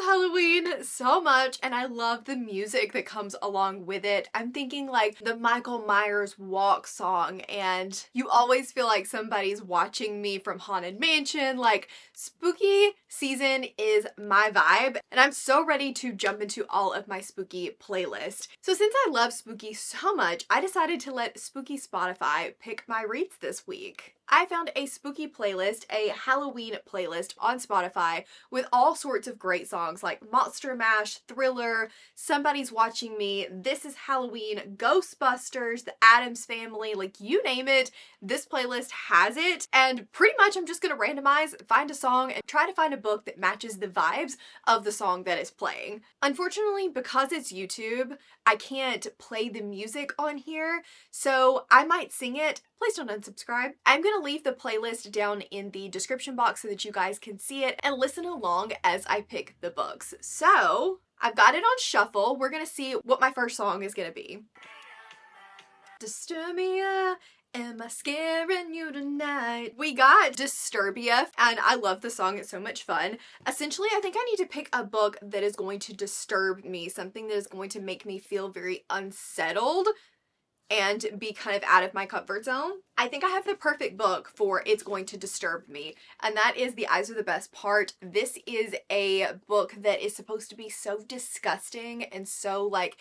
Halloween so much, and I love the music that comes along with it. I'm thinking like the Michael Myers walk song, and you always feel like somebody's watching me from Haunted Mansion. Like, spooky season is my vibe, and I'm so ready to jump into all of my spooky playlist. So since I love spooky so much, I decided to let Spooky Spotify pick my reads this week. I found a spooky playlist, a Halloween playlist on Spotify with all sorts of great songs like Monster Mash, Thriller, Somebody's Watching Me, This Is Halloween, Ghostbusters, The Addams Family, like you name it, this playlist has it. And pretty much I'm just gonna randomize, find a song, and try to find a book that matches the vibes of the song that is playing. Unfortunately, because it's YouTube, I can't play the music on here, so I might sing it. Please don't unsubscribe. I'm gonna leave the playlist down in the description box so that you guys can see it and listen along as I pick the books. So I've got it on shuffle. We're gonna see what my first song is gonna be. Disturbia, am I scaring you tonight? We got Disturbia, and I love the song. It's so much fun. Essentially, I think I need to pick a book that is going to disturb me, something that is going to make me feel very unsettled and be kind of out of my comfort zone. I think I have the perfect book for It's Going to Disturb Me, and that is The Eyes Are the Best Part. This is a book that is supposed to be so disgusting and so like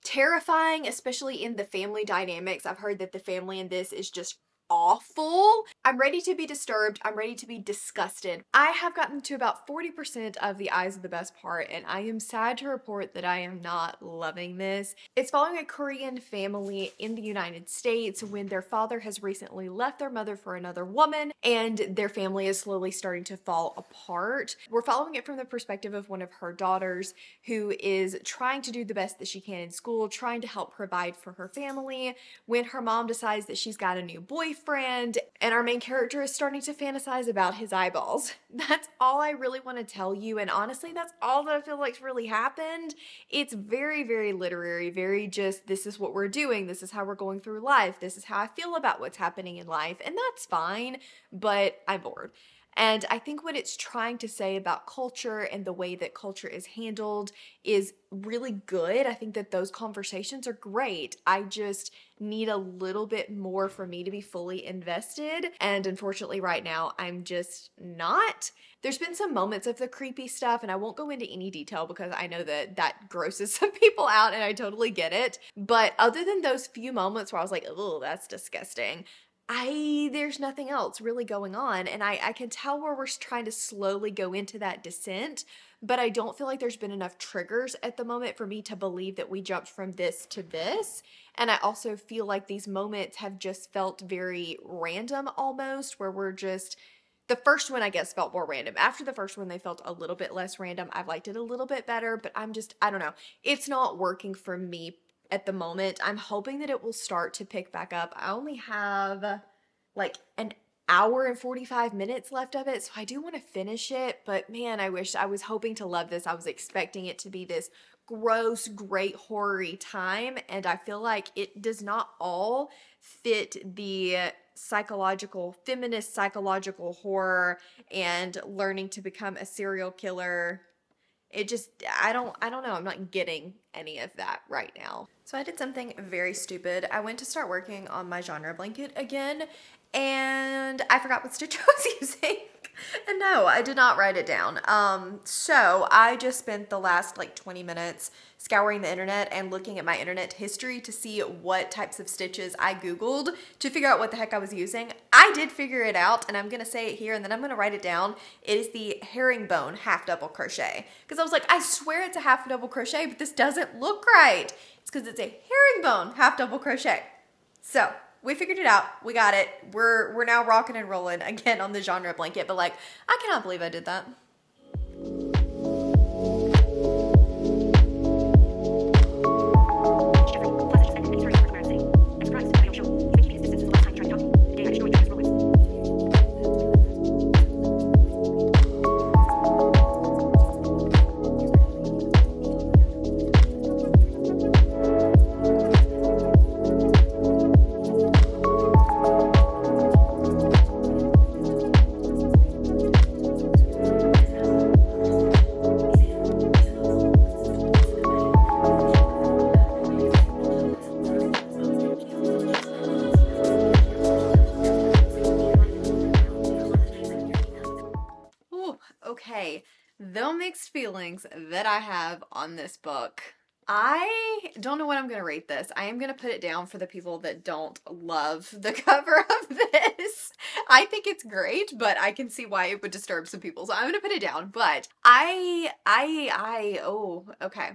terrifying, especially in the family dynamics. I've heard that the family in this is just awful. I'm ready to be disturbed. I'm ready to be disgusted. I have gotten to about 40% of The Eyes of the Best Part, and I am sad to report that I am not loving this. It's following a Korean family in the United States when their father has recently left their mother for another woman, and their family is slowly starting to fall apart. We're following it from the perspective of one of her daughters who is trying to do the best that she can in school, trying to help provide for her family, when her mom decides that she's got a new boyfriend, and our main character is starting to fantasize about his eyeballs. That's all I really want to tell you, and honestly, that's all that I feel like's really happened. It's very, very literary, very just, this is what we're doing, this is how we're going through life, this is how I feel about what's happening in life, and that's fine, but I'm bored. And I think what it's trying to say about culture and the way that culture is handled is really good. I think that those conversations are great. I just need a little bit more for me to be fully invested. And unfortunately right now, I'm just not. There's been some moments of the creepy stuff, and I won't go into any detail because I know that that grosses some people out and I totally get it. But other than those few moments where I was like, oh, that's disgusting, there's nothing else really going on, and I can tell where we're trying to slowly go into that descent, but I don't feel like there's been enough triggers at the moment for me to believe that we jumped from this to this, and I also feel like these moments have just felt very random almost, where we're just, the first one I guess felt more random. After the first one they felt a little bit less random. I've liked it a little bit better, but I don't know. It's not working for me at the moment. I'm hoping that it will start to pick back up. I only have like an hour and 45 minutes left of it, so I do want to finish it, but man, I was hoping to love this. I was expecting it to be this gross, great horror-y time, and I feel like it does not all fit the feminist psychological horror and learning to become a serial killer. It just, I don't know. I'm not getting any of that right now. So I did something very stupid. I went to start working on my genre blanket again, and I forgot what stitch I was using. And no, I did not write it down. So I just spent the last like 20 minutes scouring the internet and looking at my internet history to see what types of stitches I Googled to figure out what the heck I was using. I did figure it out, and I'm going to say it here and then I'm going to write it down. It is the herringbone half double crochet. Because I was like, I swear it's a half double crochet, but this doesn't look right. It's because it's a herringbone half double crochet. So we figured it out. We got it. We're now rocking and rolling again on the genre blanket, but like, I cannot believe I did that. Okay, the mixed feelings that I have on this book. I don't know what I'm going to rate this. I am going to put it down for the people that don't love the cover of this. I think it's great, but I can see why it would disturb some people. So I'm going to put it down. But oh, okay.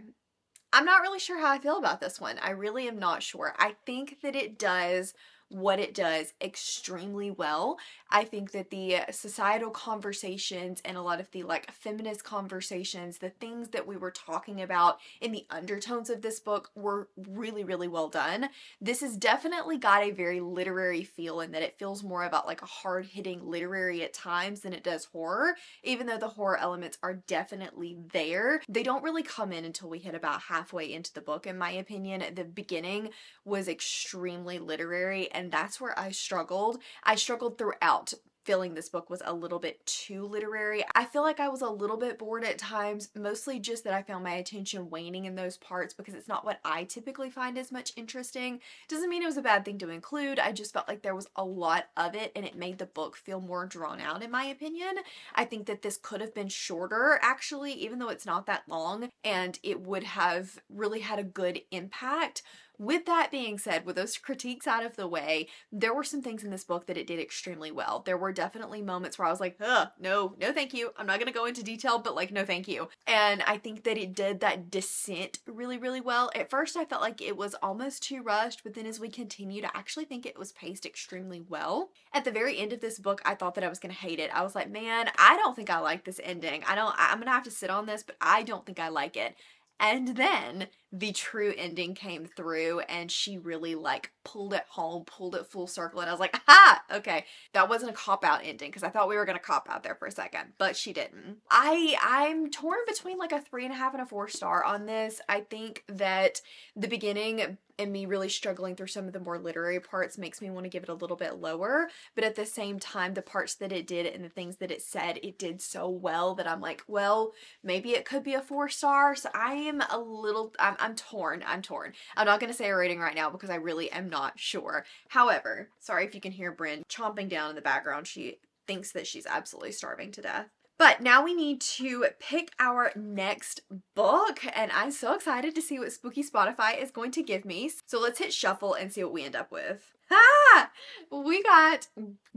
I'm not really sure how I feel about this one. I really am not sure. I think that it does what it does extremely well. I think that the societal conversations and a lot of the like feminist conversations, the things that we were talking about in the undertones of this book were really, really well done. This has definitely got a very literary feel in that it feels more about like a hard-hitting literary at times than it does horror. Even though the horror elements are definitely there, they don't really come in until we hit about halfway into the book, in my opinion. The beginning was extremely literary, and that's where I struggled. I struggled throughout, feeling this book was a little bit too literary. I feel like I was a little bit bored at times, mostly just that I found my attention waning in those parts because it's not what I typically find as much interesting. Doesn't mean it was a bad thing to include. I just felt like there was a lot of it and it made the book feel more drawn out, in my opinion. I think that this could have been shorter, actually, even though it's not that long, and it would have really had a good impact. With that being said, with those critiques out of the way, there were some things in this book that it did extremely well. There were definitely moments where I was like, no thank you. I'm not going to go into detail, but like, no thank you. And I think that it did that descent really, really well. At first, I felt like it was almost too rushed, but then as we continued, I actually think it was paced extremely well. At the very end of this book, I thought that I was going to hate it. I was like, man, I don't think I like this ending. I'm going to have to sit on this, but I don't think I like it. And then the true ending came through and she really like pulled it home, pulled it full circle. And I was like, ha, okay, that wasn't a cop-out ending because I thought we were going to cop out there for a second, but she didn't. I'm torn between like a 3.5 and a 4 star on this. I think that the beginning and me really struggling through some of the more literary parts makes me want to give it a little bit lower. But at the same time, the parts that it did and the things that it said, it did so well that I'm like, well, maybe it could be a 4 star. So I am a little, I'm torn. I'm not going to say a rating right now because I really am not sure. However, sorry if you can hear Bryn chomping down in the background. She thinks that she's absolutely starving to death. But now we need to pick our next book, and I'm so excited to see what Spooky Spotify is going to give me. So let's hit shuffle and see what we end up with. Ha! We got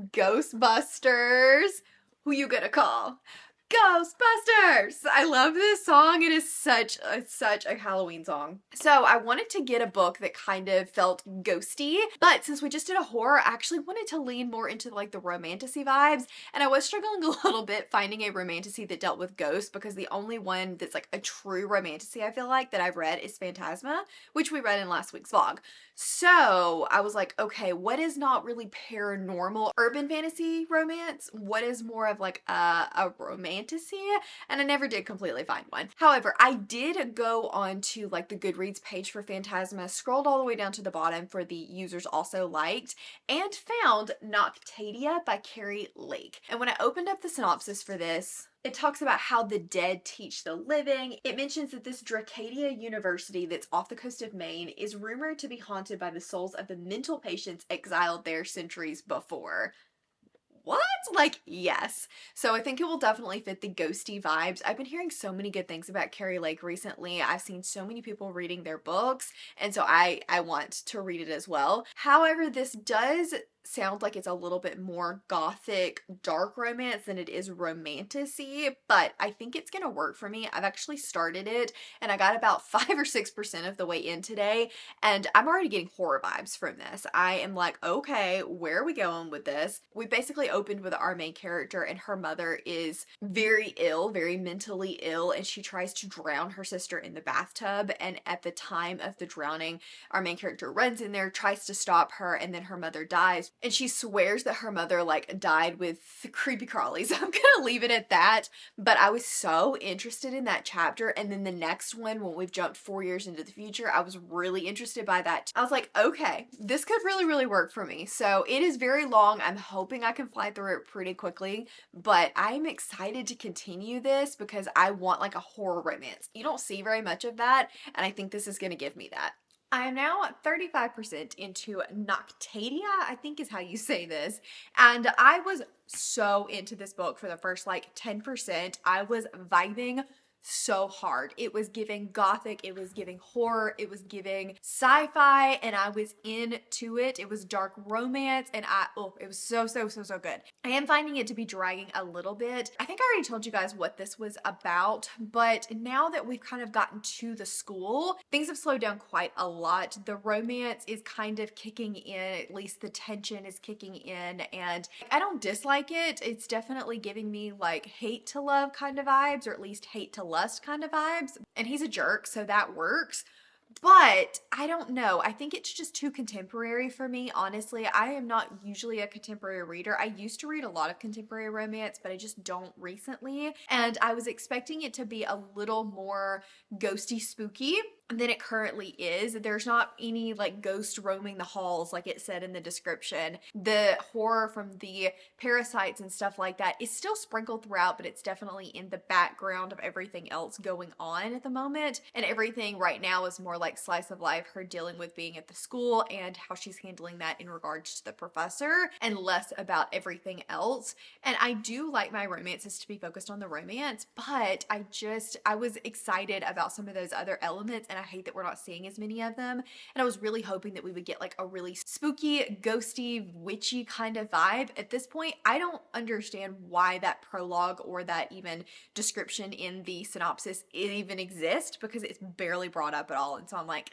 Ghostbusters. Who you gonna call? Ghostbusters! I love this song. It is such a Halloween song. So I wanted to get a book that kind of felt ghosty, but since we just did a horror, I actually wanted to lean more into like the romantasy vibes, and I was struggling a little bit finding a romantasy that dealt with ghosts because the only one that's like a true romantasy I feel like that I've read is Phantasma, which we read in last week's vlog. So I was like, okay, what is not really paranormal urban fantasy romance? What is more of like a romantasy? And I never did completely find one. However, I did go on to like the Goodreads page for Phantasma, scrolled all the way down to the bottom for the users also liked, and found Nocticadia by Carrie Lake. And when I opened up the synopsis for this, it talks about how the dead teach the living. It mentions that this Dracadia University that's off the coast of Maine is rumored to be haunted by the souls of the mental patients exiled there centuries before. What? Like, yes. So I think it will definitely fit the ghosty vibes. I've been hearing so many good things about Carrie Lake recently. I've seen so many people reading their books, and so I want to read it as well. However, this does sound like it's a little bit more gothic, dark romance than it is romantasy, but I think it's gonna work for me. I've actually started it and I got about 5 or 6% of the way in today, and I'm already getting horror vibes from this. I am like, okay, where are we going with this? We basically opened with our main character and her mother is very ill, very mentally ill, and she tries to drown her sister in the bathtub, and at the time of the drowning, our main character runs in there, tries to stop her, and then her mother dies. And she swears that her mother like died with creepy crawlies. I'm gonna leave it at that. But I was so interested in that chapter. And then the next one, when we've jumped 4 years into the future, I was really interested by that. I was like, okay, this could really, really work for me. So it is very long. I'm hoping I can fly through it pretty quickly. But I'm excited to continue this because I want like a horror romance. You don't see very much of that. And I think this is gonna give me that. I am now 35% into Noctadia, I think is how you say this. And I was so into this book for the first like 10%. I was vibing so hard. It was giving gothic, it was giving horror, it was giving sci-fi, and I was into it. It was dark romance, and it was so good. I am finding it to be dragging a little bit. I think I already told you guys what this was about, but now that we've kind of gotten to the school, things have slowed down quite a lot. The romance is kind of kicking in, at least the tension is kicking in, and I don't dislike it. It's definitely giving me like hate to love kind of vibes, or at least hate to lust kind of vibes. And he's a jerk, so that works. But I don't know. I think it's just too contemporary for me, honestly. I am not usually a contemporary reader. I used to read a lot of contemporary romance, but I just don't recently. And I was expecting it to be a little more ghosty, spooky than it currently is. There's not any like ghost roaming the halls like it said in the description. The horror from the parasites and stuff like that is still sprinkled throughout, but it's definitely in the background of everything else going on at the moment. And everything right now is more like slice of life, her dealing with being at the school and how she's handling that in regards to the professor, and less about everything else. And I do like my romances to be focused on the romance, but I was excited about some of those other elements, and I hate that we're not seeing as many of them. And I was really hoping that we would get like a really spooky, ghosty, witchy kind of vibe. At this point, I don't understand why that prologue or that even description in the synopsis even exists, because it's barely brought up at all. And so I'm like,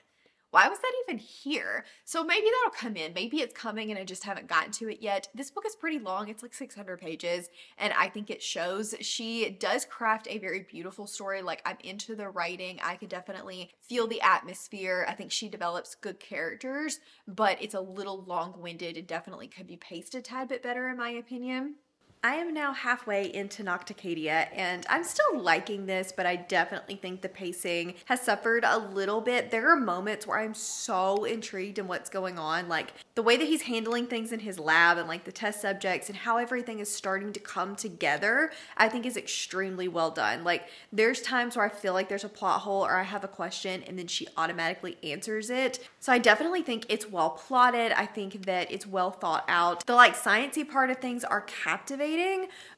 why was that even here? So maybe that'll come in. Maybe it's coming and I just haven't gotten to it yet. This book is pretty long. It's like 600 pages, and I think it shows. She does craft a very beautiful story. Like, I'm into the writing. I could definitely feel the atmosphere. I think she develops good characters, but it's a little long-winded. It definitely could be paced a tad bit better in my opinion. I am now halfway into Nocticadia, and I'm still liking this, but I definitely think the pacing has suffered a little bit. There are moments where I'm so intrigued in what's going on, like the way that he's handling things in his lab and like the test subjects and how everything is starting to come together, I think is extremely well done. Like, there's times where I feel like there's a plot hole or I have a question and then she automatically answers it. So I definitely think it's well plotted. I think that it's well thought out. The like sciencey part of things are captivating.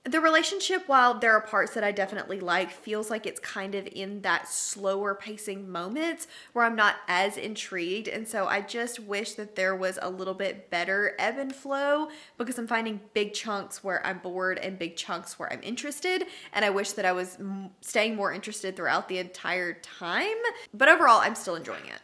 The relationship, while there are parts that I definitely like, feels like it's kind of in that slower pacing moments where I'm not as intrigued. And so I just wish that there was a little bit better ebb and flow, because I'm finding big chunks where I'm bored and big chunks where I'm interested. And I wish that I was staying more interested throughout the entire time. But overall, I'm still enjoying it.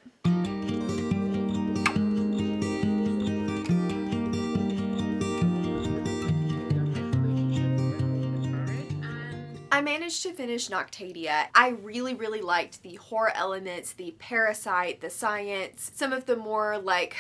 I managed to finish Noctadia. I really liked the horror elements, the parasite, the science, some of the more like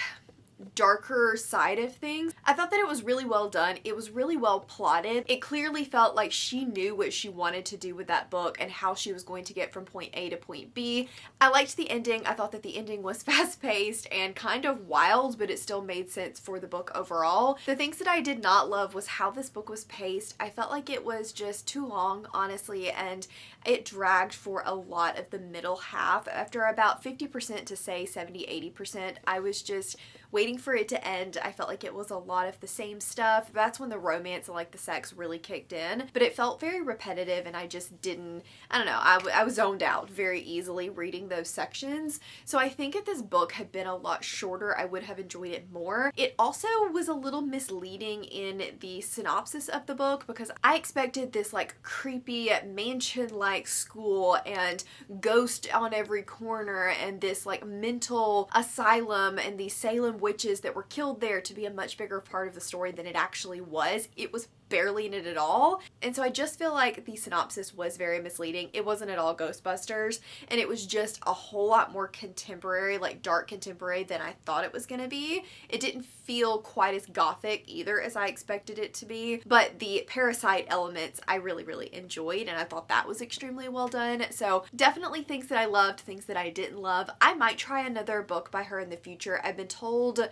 darker side of things. I thought that it was really well done. It was really well plotted. It clearly felt like she knew what she wanted to do with that book and how she was going to get from point A to point B. I liked the ending. I thought that the ending was fast-paced and kind of wild, but it still made sense for the book overall. The things that I did not love was how this book was paced. I felt like it was just too long, honestly, and it dragged for a lot of the middle half. After about 50% to say 70-80%, I was just waiting for it to end. I felt like it was a lot of the same stuff. That's when the romance and like the sex really kicked in, but it felt very repetitive, and I just didn't, I don't know, I was zoned out very easily reading those sections. So I think if this book had been a lot shorter, I would have enjoyed it more. It also was a little misleading in the synopsis of the book, because I expected this like creepy mansion-like school and ghost on every corner and this like mental asylum and the Salem witches that were killed there to be a much bigger part of the story than it actually was. It was barely in it at all. And so I just feel like the synopsis was very misleading. It wasn't at all Ghostbusters, and it was just a whole lot more contemporary, like dark contemporary, than I thought it was gonna be. It didn't feel quite as gothic either as I expected it to be, but the parasite elements I really enjoyed, and I thought that was extremely well done. So definitely things that I loved, things that I didn't love. I might try another book by her in the future. I've been told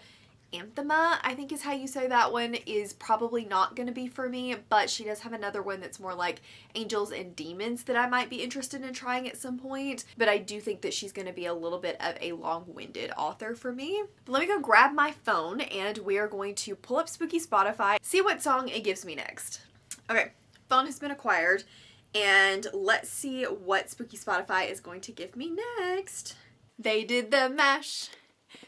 Anthema, I think is how you say that one, is probably not going to be for me, but she does have another one that's more like angels and demons that I might be interested in trying at some point, but I do think that she's going to be a little bit of a long-winded author for me. But let me go grab my phone and we are going to pull up Spooky Spotify, see what song it gives me next. Okay, phone has been acquired, and let's see what Spooky Spotify is going to give me next. They did the mash.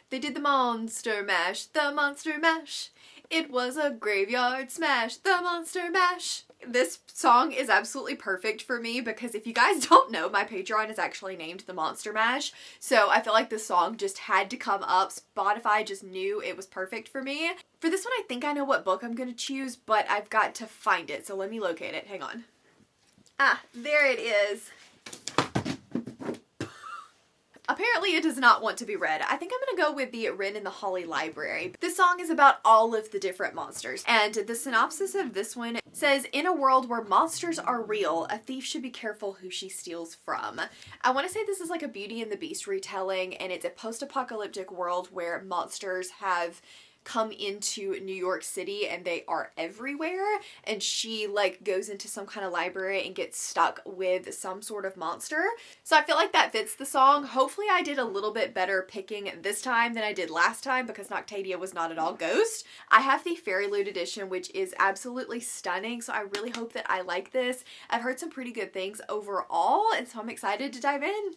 They did the monster mash, the monster mash. It was a graveyard smash, the monster mash. This song is absolutely perfect for me because if you guys don't know, my Patreon is actually named the Monster Mash. So I feel like this song just had to come up. Spotify just knew it was perfect for me. For this one, I think I know what book I'm going to choose, but I've got to find it. So let me locate it. Hang on. Ah, there it is. Apparently it does not want to be read. I think I'm gonna go with the Wren in the Holly Library. This song is about all of the different monsters, and the synopsis of this one says, in a world where monsters are real, a thief should be careful who she steals from. I want to say this is like a Beauty and the Beast retelling, and it's a post-apocalyptic world where monsters have come into New York City and they are everywhere, and she like goes into some kind of library and gets stuck with some sort of monster. So I feel like that fits the song. Hopefully I did a little bit better picking this time than I did last time because Nocticadia was not at all ghost. I have the Fairy Loot edition, which is absolutely stunning, so I really hope that I like this. I've heard some pretty good things overall, and so I'm excited to dive in.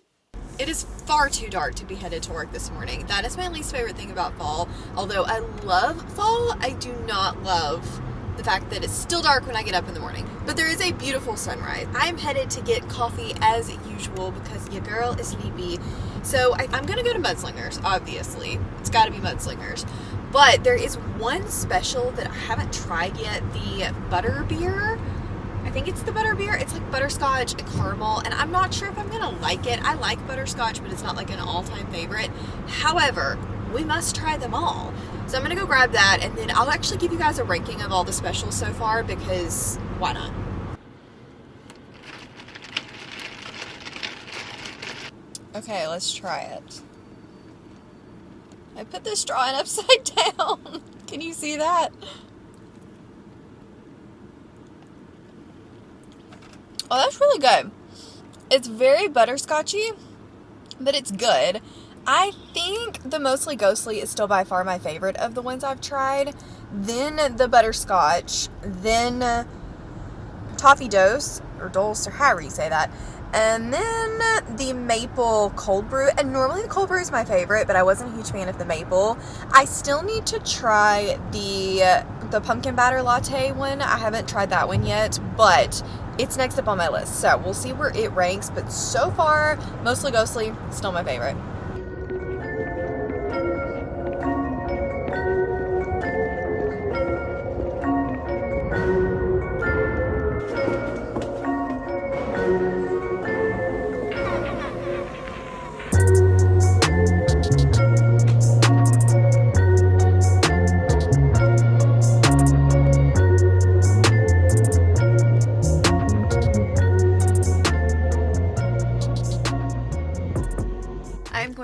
It is far too dark to be headed to work this morning. That is my least favorite thing about fall. Although I love fall, I do not love the fact that it's still dark when I get up in the morning. But there is a beautiful sunrise. I'm headed to get coffee as usual because your girl is sleepy. So I'm gonna go to Mudslingers, obviously. It's gotta be Mudslingers. But there is one special that I haven't tried yet, the butter beer. I think it's the butter beer. It's like butterscotch and caramel, and I'm not sure if I'm gonna like it. I like butterscotch, but it's not like an all-time favorite. However, we must try them all. So I'm gonna go grab that, and then I'll actually give you guys a ranking of all the specials so far because why not? Okay, let's try it. I put this straw in upside down. Can you see that? Oh, that's really good. It's very butterscotchy, but it's good. I think the Mostly Ghostly is still by far my favorite of the ones I've tried. Then the butterscotch, then toffee dose, or dulce, or however you say that, and then the maple cold brew. And normally the cold brew is my favorite, but I wasn't a huge fan of the maple. I still need to try the pumpkin batter latte one. I haven't tried that one yet, but it's next up on my list, so we'll see where it ranks. But so far, Mostly Ghostly, still my favorite.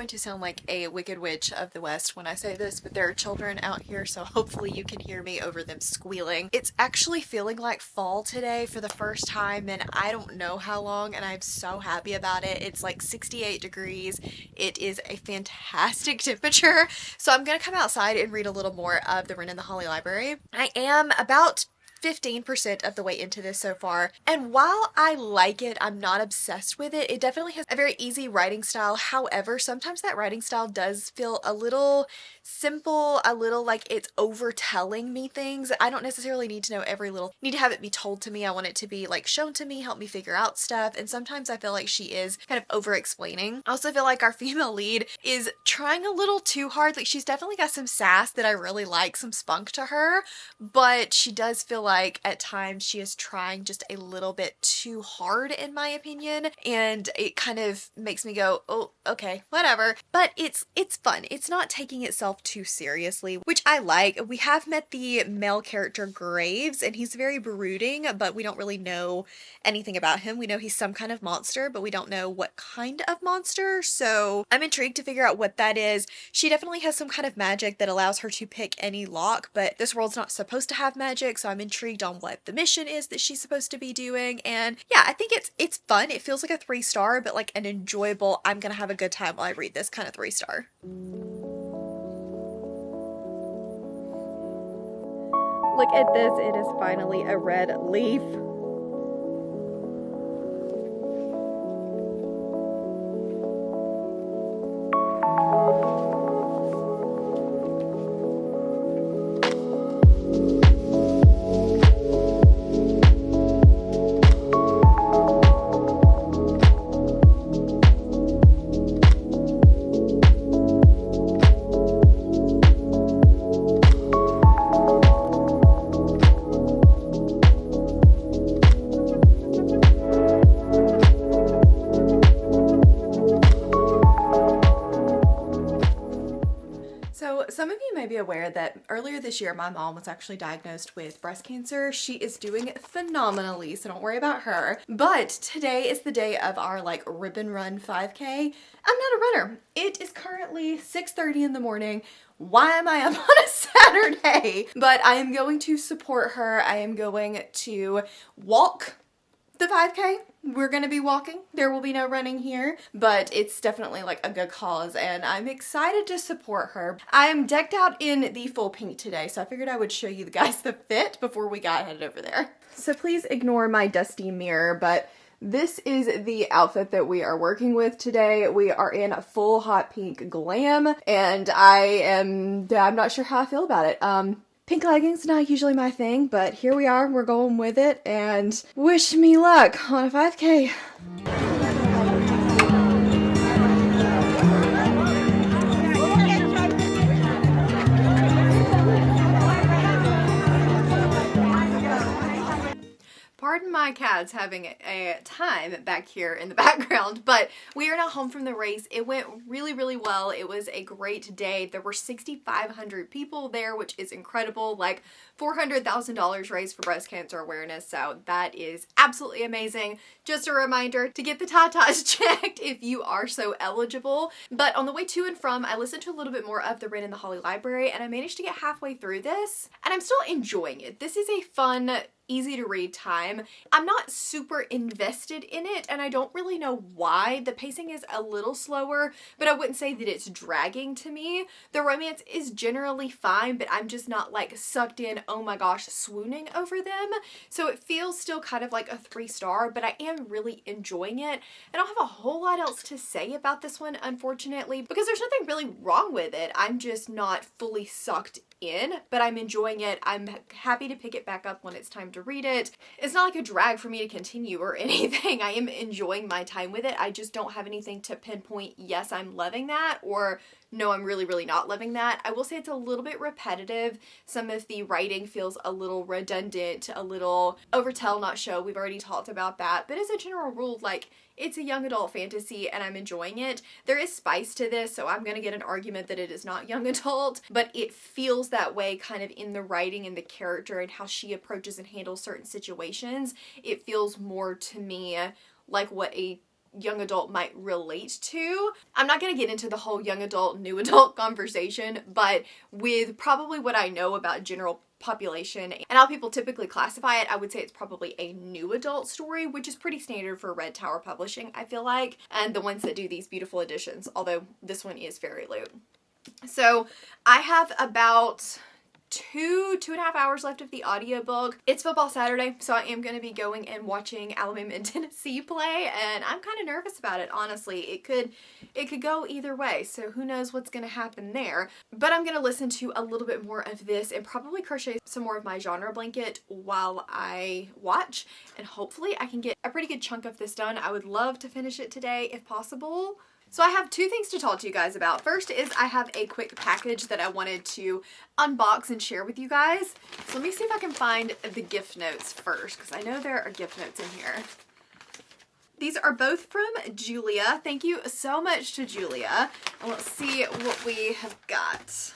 To sound like a wicked witch of the West when I say this, but there are children out here, so hopefully you can hear me over them squealing. It's actually feeling like fall today for the first time in I don't know how long, and I'm so happy about it. It's like 68 degrees. It is a fantastic temperature, so I'm gonna come outside and read a little more of the Wren in the Holly Library. I am about 15% of the way into this so far, and while I like it, I'm not obsessed with it. It definitely has a very easy writing style. However, sometimes that writing style does feel a little simple, a little like it's over telling me things. I don't necessarily need to know need to have it be told to me. I want it to be like shown to me, help me figure out stuff, and sometimes I feel like she is kind of over explaining. I also feel like our female lead is trying a little too hard. Like she's definitely got some sass that I really like, some spunk to her, but she does feel like like at times she is trying just a little bit too hard in my opinion, and it kind of makes me go, oh, okay, whatever. But it's fun. It's not taking itself too seriously, which I like. We have met the male character Graves, and he's very brooding, but we don't really know anything about him. We know he's some kind of monster, but we don't know what kind of monster, so I'm intrigued to figure out what that is. She definitely has some kind of magic that allows her to pick any lock, but this world's not supposed to have magic, so I'm intrigued on what the mission is that she's supposed to be doing. And yeah, I think it's fun. It feels like a 3-star, but like an enjoyable, I'm gonna have a good time while I read this kind of 3-star. Look at this, it is finally a red leaf. So some of you may be aware that earlier this year my mom was actually diagnosed with breast cancer. She is doing phenomenally, so don't worry about her. But today is the day of our like ribbon run 5K. I'm not a runner. It is currently 6:30 in the morning. Why am I up on a Saturday? But I am going to support her. I am going to walk the 5K. We're gonna be walking. There will be no running here, but it's definitely like a good cause and I'm excited to support her. I am decked out in the full pink today, so I figured I would show you guys the fit before we got headed over there. So please ignore my dusty mirror, but this is the outfit that we are working with today. We are in full hot pink glam and I'm not sure how I feel about it. Pink leggings, not usually my thing, but here we are, we're going with it, and wish me luck on a 5K. Pardon my cats having a time back here in the background, but we are now home from the race. It went really, really well. It was a great day. There were 6,500 people there, which is incredible. Like $400,000 raised for breast cancer awareness, so that is absolutely amazing. Just a reminder to get the tatas checked if you are so eligible. But on the way to and from, I listened to a little bit more of the Wren and the Holly Library, and I managed to get halfway through this, and I'm still enjoying it. This is a fun, easy to read time. I'm not super invested in it and I don't really know why. The pacing is a little slower, but I wouldn't say that it's dragging to me. The romance is generally fine, but I'm just not like sucked in, oh my gosh, swooning over them. So it feels still kind of like a 3-star, but I am really enjoying it. I don't have a whole lot else to say about this one, unfortunately, because there's nothing really wrong with it. I'm just not fully sucked in, but I'm enjoying it. I'm happy to pick it back up when it's time to read it. It's not like a drag for me to continue or anything. I am enjoying my time with it. I just don't have anything to pinpoint, yes, I'm loving that, or no, I'm really, really not loving that. I will say it's a little bit repetitive. Some of the writing feels a little redundant, a little overtell, not show. We've already talked about that, but as a general rule, like, it's a young adult fantasy and I'm enjoying it. There is spice to this, so I'm gonna get an argument that it is not young adult, but it feels that way kind of in the writing and the character and how she approaches and handles certain situations. It feels more to me like what a young adult might relate to. I'm not going to get into the whole young adult, new adult conversation, but with probably what I know about general population and how people typically classify it, I would say it's probably a new adult story, which is pretty standard for Red Tower Publishing, I feel like, and the ones that do these beautiful editions, although this one is very lewd. So I have about 2.5 hours left of the audiobook. It's football Saturday, so I am going to be going and watching Alabama and Tennessee play, and I'm kind of nervous about it, honestly. It could go either way, so who knows what's going to happen there. But I'm going to listen to a little bit more of this and probably crochet some more of my genre blanket while I watch, and hopefully I can get a pretty good chunk of this done. I would love to finish it today if possible. So I have two things to talk to you guys about. First is I have a quick package that I wanted to unbox and share with you guys. So let me see if I can find the gift notes first, because I know there are gift notes in here. These are both from Julia. Thank you so much to Julia. And let's see what we have got.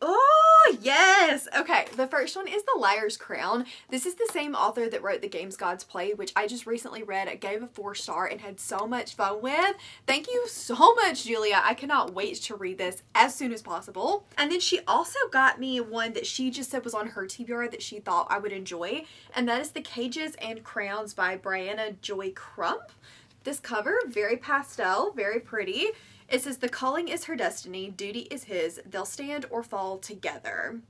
Oh, yes! Okay, the first one is The Liar's Crown. This is the same author that wrote The Games Gods Play, which I just recently read, gave a 4-star, and had so much fun with. Thank you so much, Julia. I cannot wait to read this as soon as possible. And then she also got me one that she just said was on her TBR that she thought I would enjoy, and that is The Cages and Crowns by Brianna Joy Crump. This cover, very pastel, very pretty. It says, the calling is her destiny, duty is his, they'll stand or fall together.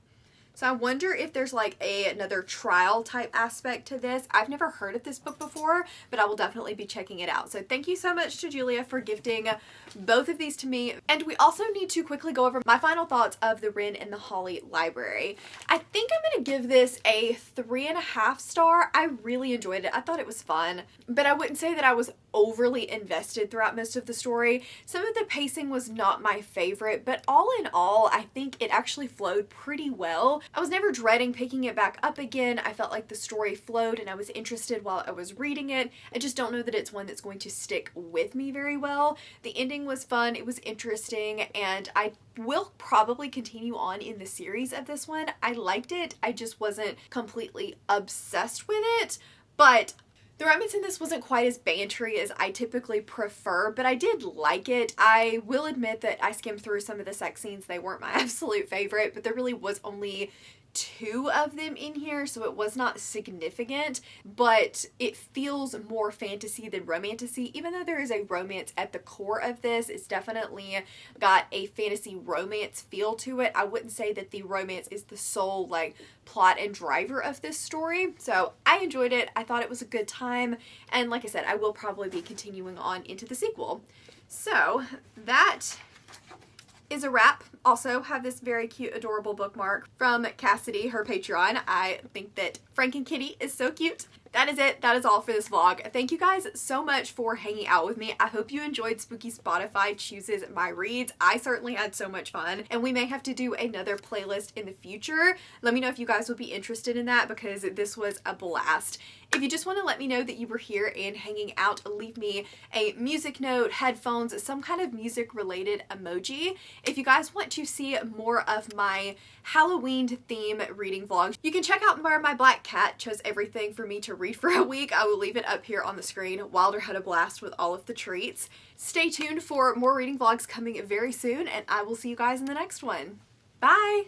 So I wonder if there's like another trial type aspect to this. I've never heard of this book before, but I will definitely be checking it out. So thank you so much to Julia for gifting both of these to me. And we also need to quickly go over my final thoughts of the Wren and the Holly library. I think I'm going to give this a 3.5 star. I really enjoyed it. I thought it was fun, but I wouldn't say that I was overly invested throughout most of the story. Some of the pacing was not my favorite, but all in all, I think it actually flowed pretty well. I was never dreading picking it back up again. I felt like the story flowed and I was interested while I was reading it. I just don't know that it's one that's going to stick with me very well. The ending was fun, it was interesting, and I will probably continue on in the series of this one. I liked it, I just wasn't completely obsessed with it, but the romance in this wasn't quite as bantery as I typically prefer, but I did like it. I will admit that I skimmed through some of the sex scenes. They weren't my absolute favorite, but there really was only 2 of them in here, so it was not significant, but it feels more fantasy than romantasy. Even though there is a romance at the core of this, it's definitely got a fantasy romance feel to it. I wouldn't say that the romance is the sole like plot and driver of this story. So I enjoyed it. I thought it was a good time, and like I said, I will probably be continuing on into the sequel. So that is a wrap. Also have this very cute, adorable bookmark from Cassidy, her Patreon. I think that Frank and Kitty is so cute. That is it. That is all for this vlog. Thank you guys so much for hanging out with me. I hope you enjoyed Spooky Spotify Chooses My Reads. I certainly had so much fun, and we may have to do another playlist in the future. Let me know if you guys would be interested in that, because this was a blast. If you just want to let me know that you were here and hanging out, leave me a music note, headphones, some kind of music related emoji. If you guys want to see more of my Halloween theme reading vlogs, you can check out where my black cat chose everything for me to read for a week. I will leave it up here on the screen. Wilder had a blast with all of the treats. Stay tuned for more reading vlogs coming very soon, and I will see you guys in the next one. Bye!